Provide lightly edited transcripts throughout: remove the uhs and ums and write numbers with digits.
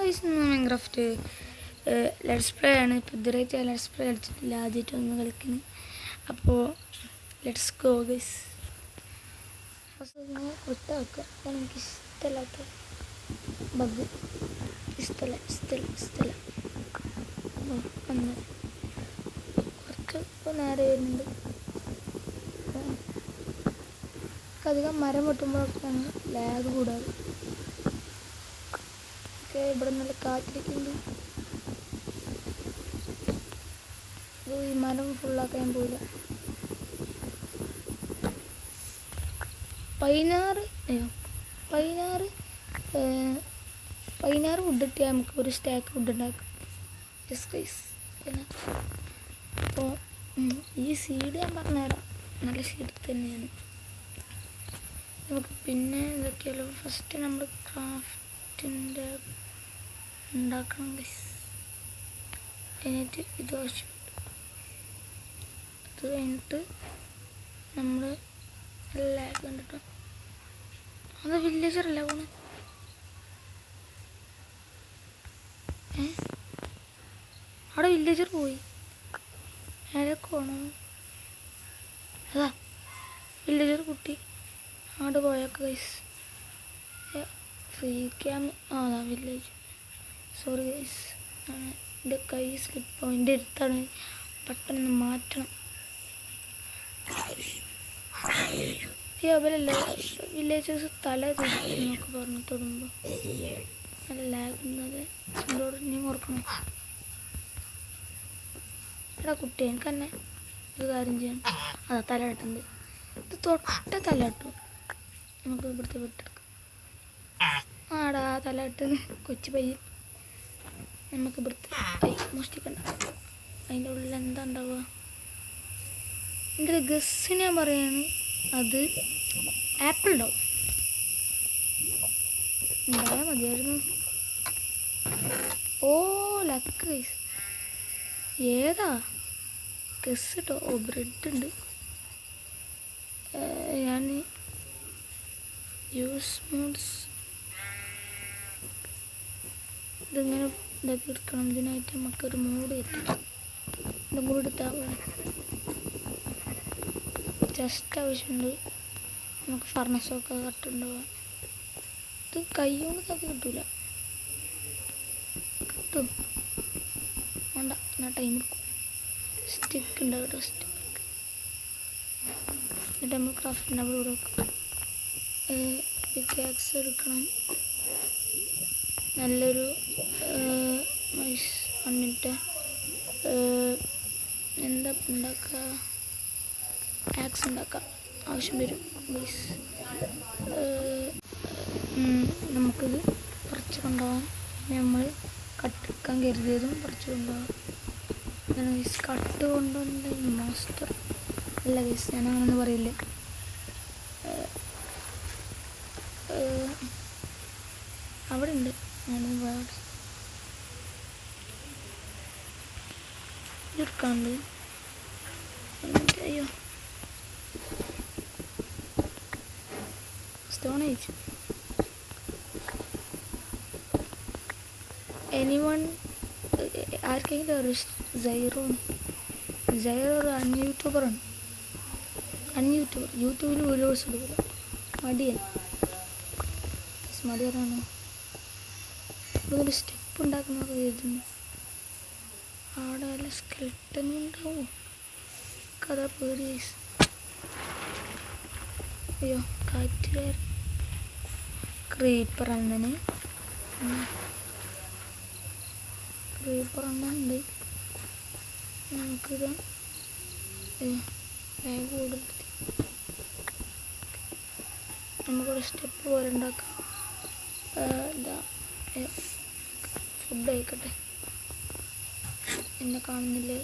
Minecraft let's play ആണ്. ഇപ്പോൾ ഇതുവരെയായിട്ട് ലെറ്റ്സ് പ്ലേ കളിച്ചിട്ടില്ല, ആദ്യമായിട്ടൊന്ന് കളിക്കുന്നത്. അപ്പോൾ ലെറ്റ്സ് ഗോ ഗൈസ്. ഫസ്റ്റ് വൃത്തിയാക്കുക. അതാണ് എനിക്ക് ഇഷ്ടമല്ലാത്ത ബഗ്. ഇഷ്ടമല്ല വന്ന് കുറച്ച് ഇപ്പോൾ നേരെ വരുന്നുണ്ട്. അധികം മരം വെട്ടുമ്പോഴൊക്കെയാണ് ലാഗ് കൂടാറ്. ഓക്കെ, ഇവിടെ നല്ല കാറ്റിരിക്കുന്നുണ്ട്. ഈ മരം ഫുള്ളാക്കാൻ പോയില്ല. 16 വുഡ് കിട്ടിയാൽ നമുക്ക് ഒരു സ്റ്റാക്ക് വുഡ് ഉണ്ടാക്കാം. അപ്പോൾ ഈ സീഡ് ഞാൻ പറഞ്ഞുതരാം, നല്ല സീഡ് തന്നെയാണ്. നമുക്ക് പിന്നെ ഇതൊക്കെയല്ലോ ഫസ്റ്റ് നമ്മൾ ക്രാഫ്റ്റിൻ്റെ ഉണ്ടാക്കണം ഗൈസ്. എന്നിട്ട് ഇത് ആവശ്യമുണ്ട്. അത് കഴിഞ്ഞിട്ട് നമ്മൾ ലാഗ് കണ്ടിട്ട് അത് വില്ലേജറല്ല പോണ്. അവിടെ വില്ലേജർ പോയി. ഏതൊക്കെ പോണോ? അതാ വില്ലേജർ കുട്ടി അങ്ങോട്ട് പോയൊക്കെ ഗൈസ്. ഫ്രീ ക്യാം അതാ വില്ലേജ്. സോറി ഗൈസ്, എൻ്റെ കൈ സ്ലിപ്പ് എൻ്റെ അടുത്താണ്. പെട്ടെന്ന് മാറ്റണം. അവരല്ല വില്ലേജേഴ്സ് തല എന്നൊക്കെ പറഞ്ഞ് തൊടുമ്പോൾ നല്ല ലാഗ് ഉള്ളത് ചൂടോട് നീ ഓർക്കണം. എടാ കുട്ടി, എനിക്ക് തന്നെ ഒരു കാര്യം ചെയ്യണം. അതാ തല ഇട്ടുണ്ട്. ഇത് തൊട്ട തല ഇട്ടു. നമുക്ക് ഇവിടുത്തെ വിട്ടെടുക്കാം. ആടാ തല ഇട്ട് കൊച്ചു പയ്യൻ. നമുക്ക് ഇവിടുത്തെ മോഷ്ടിക്കണ്ട. അതിൻ്റെ ഉള്ളിൽ എന്താ ഉണ്ടാവുക? എൻ്റെ ഒരു ഗസ് ഞാൻ പറയാണ്, അത് ആപ്പിൾ ഉണ്ടാവും. ഉണ്ടായാൽ മതിയായിരുന്നു. ഓ ലക്ക് ഗൈസ്. ഏതാ ഗസ് കേട്ടോ? ഓ ബ്രെഡ് ഉണ്ട്. ഞാൻ യൂസ് മോഡ്സ് ഇതിങ്ങനെ ഇതാക്കി എടുക്കണം. ഇതിനായിട്ട് നമുക്കൊരു മോഡ് എത്തിക്കാം. ഇതും കൂടി എടുത്താൽ ജസ്റ്റ് ആവശ്യമുണ്ട്. നമുക്ക് ഫർണസൊക്കെ കട്ടുണ്ടാവാം. ഇത് കൈ കൊണ്ട് ഇതാക്കി കിട്ടൂല. കിട്ടും വേണ്ട, ഞാൻ ടൈം എടുക്കും. സ്റ്റിക്ക് ഉണ്ട് കേട്ടോ, സ്റ്റിക്ക്. എന്നിട്ട് നമ്മൾ ക്രാഫ്റ്റിൻ്റെ അവിടെ ഇവിടെ വെക്കാം. പിക്കാക്സ് എടുക്കണം. നല്ലൊരു 1 മിനിറ്റ്. എന്താ ഉണ്ടാക്കുക? ആക്സ് ഉണ്ടാക്കാം, ആവശ്യം വരും ഗൈസ്. നമുക്കിത് പറിച്ച് കൊണ്ടുപോകാം. നമ്മൾ കട്ടെടുക്കാൻ കരുതിയതും പറിച്ച് കൊണ്ടുപോകാം. ഇതാണ് ഗൈസ് കട്ട് കൊണ്ടുവന്ന മാസ്റ്റർ അല്ല ഗൈസ്, ഞാൻ അങ്ങനെയൊന്നും പറയില്ല. അവിടെ ഉണ്ട്. ഞാനൊന്ന് ഇതെടുക്കാണ്ട്. അയ്യോ സ്റ്റോൺ ഏജ്. എനിവൺ ആർക്കെങ്കിലും ഒരു സൈറോ ഒരു യൂട്യൂബറാണ്. യൂട്യൂബിൽ വീഡിയോസ് എടുക്കില്ല. മടിയറാണ്. ഇതൊരു സ്റ്റെപ്പ് ഉണ്ടാക്കുന്നതൊക്കെ എഴുതുന്നു. അവിടെ വല്ല സ്കെൽട്ടനും ഉണ്ടാവും. കഥ പേടി. അയ്യോ കാറ്റ്. ക്രീപ്പർ അണ്ണന് ഉണ്ട്. നമുക്കിത് കൂടുതൽ നമുക്കൊരു സ്റ്റെപ്പ് പോലെ ഉണ്ടാക്കാം. ഫുഡ് കഴിക്കട്ടെ. എന്നെ കാണുന്നില്ലേ?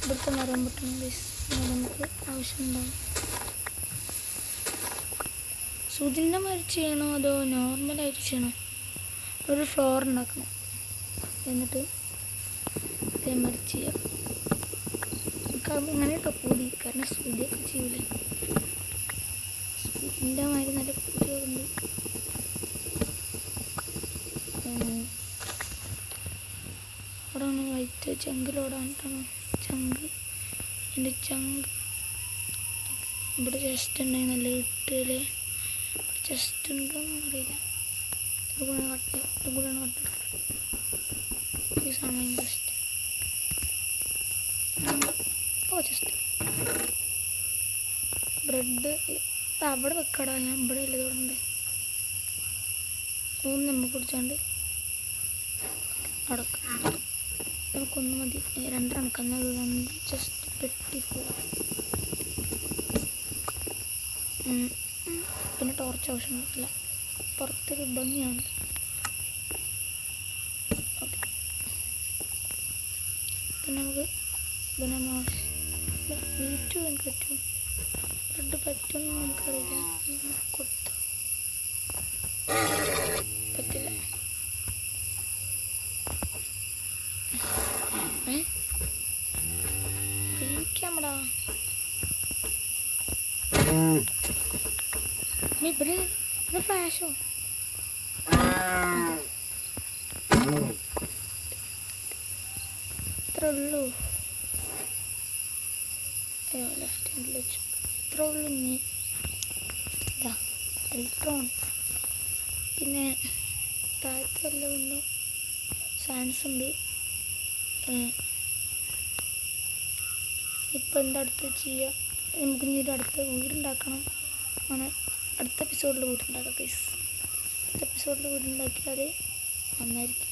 ഇവിടുത്തെ മരം പൊട്ടണം നമുക്ക് ആവശ്യമുണ്ടാവും. സുതിൻ്റെ മാതിരി ചെയ്യണോ അതോ നോർമലായിട്ട് ചെയ്യണോ? ഒരു ഫ്ലോർ ഉണ്ടാക്കണം. എന്നിട്ട് ഇതേമാതിരി ചെയ്യാം. അങ്ങനെ കേട്ടോ പൂതി, കാരണം സ്തുതിയൊക്കെ ചെയ്യൂലേ, സ്തുതിൻ്റെ മാതിരി നല്ല പൂതികളുണ്ട്. അവിടെ ഒന്ന് വൈറ്റ് ചങ്കിലോടാണ് ചങ്ക്, എൻ്റെ ചങ്ക് ഇവിടെ ചെസ്റ്റ് ഉണ്ടായി നല്ല ഇട്ടല്ലേ, ചെസ്റ്റ് ഉണ്ടോയെന്ന് അറിയില്ല. ഇത് കൂടെ കട്ട് ഈ സമയം ചെസ്റ്റ് ചെസ്റ്റ് ബ്രെഡ് അവിടെ വെക്കടാ, ഞാൻ ഇവിടെ അല്ലേ തുടണ്ടേ. മൂന്ന് നമുക്ക് കുടിച്ചാണ്ട് അടക്കം, നമുക്കൊന്ന് മതി, രണ്ട് കണക്കുന്നത് ജസ്റ്റ് പെട്ടി പോകും. പിന്നെ ടോർച്ച് ആവശ്യമില്ല, പുറത്തൊരു ഭംഗിയാണ്. ഓക്കെ, പിന്നെ നമുക്ക് ബനാന മീറ്റ് എനിക്ക് പറ്റും, ബ്രെഡ് പറ്റുമെന്ന് നമുക്കറിയില്ല, കൊടുത്തു പറ്റില്ല. ക്യാമറ ഇവിടെ ഇത് ഫ്ലാഷോ ഇത്ര ഉള്ളൂ. അയ്യോ ലെഫ്റ്റ് ഹാൻഡിൽ വെച്ചു, ഇത്ര ഉള്ളൂ. ഇനി ഇതാ ഇലക്ട്രോൺ, പിന്നെ താഴത്തെല്ലാം ഉണ്ട്, സാൻസ് ഉണ്ട്. ഇപ്പം എന്താ അടുത്ത് ചെയ്യുക, നമുക്ക് ഇനി ഒരു അടുത്ത വീടുണ്ടാക്കണം. അങ്ങനെ അടുത്ത എപ്പിസോഡിൽ വീടുണ്ടാക്കാം ഗൈസ്, അടുത്ത എപ്പിസോഡിൽ വീടുണ്ടാക്കിയാൽ നന്നായിരിക്കും.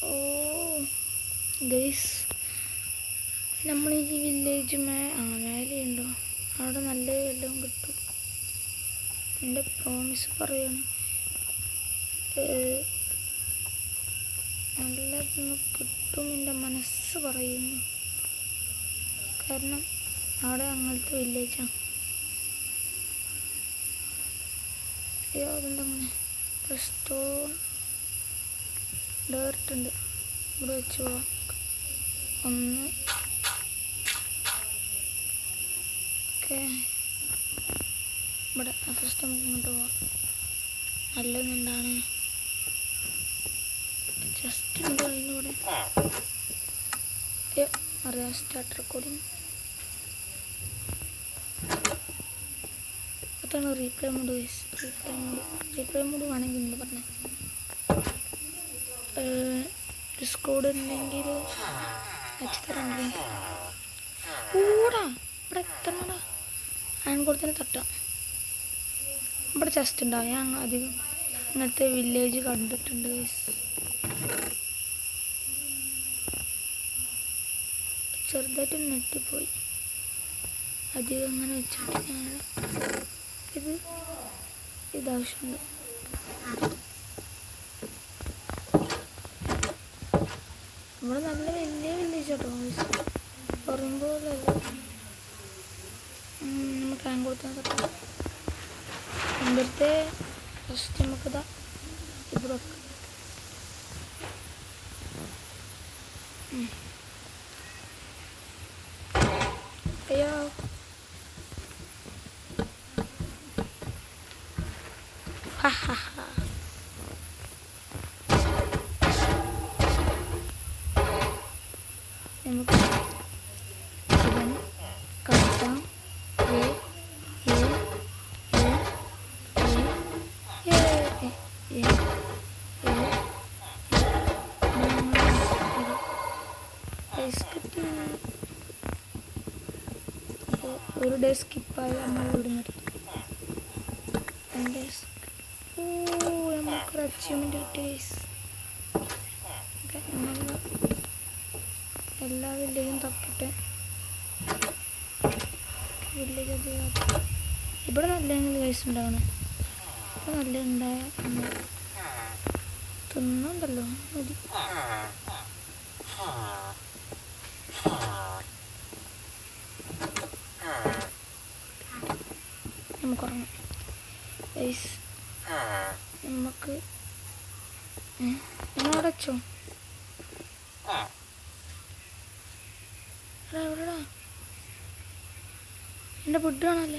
ഓ ഗൈസ്, നമ്മൾ ഈ വില്ലേജ് മേലെയുണ്ടോ, അവിടെ നല്ല എല്ലാം കിട്ടും. എൻ്റെ പ്രോമിസ് പറയാണ്, നല്ലതൊന്ന് കിട്ടും എൻ്റെ മനസ്സ് പറയുന്നു. കാരണം അവിടെ അങ്ങനത്തെ വില്ലേജാണ്. അയ്യോ അതെന്തങ്ങനെ സ്റ്റോൺ ഡേർട്ടുണ്ട്, ഇവിടെ വെച്ച് പോവാം. ഒന്ന് ഓക്കെ, ഇവിടെ ഫസ്റ്റ് നമുക്ക് ഇങ്ങോട്ട് പോവാം. നല്ലൊന്നുണ്ടാണ് ജസ്റ്റ് ഉണ്ടോ അതിനൂടെ. അയ്യോ അറിയാം, സ്റ്റാർട്ട് റെക്കോർഡിങ് അതാണ് റീപ്ലേ മോഡ്. റീപ്ലേ മോഡ് വേണമെങ്കിൽ ഉണ്ട് പറഞ്ഞേ. ഡിസ്കോഡ് ഉണ്ടെങ്കിൽ അച്ഛത്തരണ്ടെങ്കിൽ കൂടാ ഇവിടെ എത്തണടാ, ആൺകുളത്തിന് തട്ടാം. ഇവിടെ ചെസ്റ്റ് ഉണ്ടാവും, ഞാൻ അധികം ഇങ്ങനത്തെ വില്ലേജ് കണ്ടിട്ടുണ്ട് ഗൈസ്. ചെറുതായിട്ട് നെട്ടിപ്പോയി, അധികം അങ്ങനെ വെച്ചിട്ട് ഞാൻ ഇതാവശ്യമുണ്ട്. ഇവിടെ നല്ല വലിയ വില്ലേജ് കേട്ടോ പറയുമ്പോൾ നമുക്ക് റാങ്ക് കൊടുത്താൽ പറ്റും. ഇവിടുത്തെ ഫസ്റ്റ് നമുക്കിതാ ഇവിടെ അയ്യോ നമുക്ക് കളിക്കാം. ഒരു ഡേ സ്കിപ്പായി നമ്മൾ വിടുന്നത്. നമുക്കൊരു അച്ചീവ്മെൻറ്റ് കിട്ടിയ എല്ലാ വില്ലേജും തപ്പിട്ട് വില്ലേജ് അധികം ഇവിടെ നല്ല കേസ് ഉണ്ടാവണം. ഇവിടെ നല്ല ഉണ്ടായ തിന്നുണ്ടല്ലോ മതി. നമുക്ക് ഉറങ്ങാം ഗൈസ്. നമുക്ക് നമ്മളവിടെ വെച്ചോ. എവിടെടാ എൻ്റെ ഫുഡ് കാണാല്ല.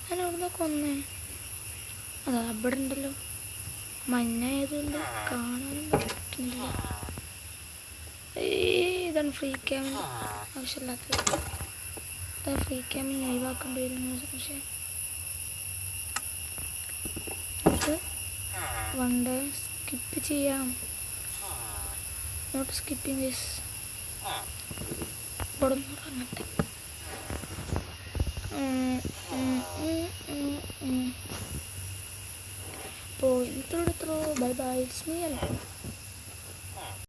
ഞാൻ എവിടുന്ന കൊന്നേ? അതാ അവിടെ ഉണ്ടല്ലോ. മഞ്ഞായതുകൊണ്ട് കാണാനും പറ്റുന്നില്ല. ഇതാണ് ഫ്രീ ക്യാമിൻ്റെ ആവശ്യമില്ലാത്തത്. ഇതാണ് ഫ്രീ ക്യാമിന് ഒഴിവാക്കേണ്ടി വരുന്നു. പക്ഷേ ഇത് വൺ ഡേ സ്കിപ്പ് ചെയ്യാം. Not skipping this. ഇവിടെ നിന്ന് പറഞ്ഞിട്ട് അപ്പോൾ ഇത്രയോടെ ബൈ ബൈ. It's me.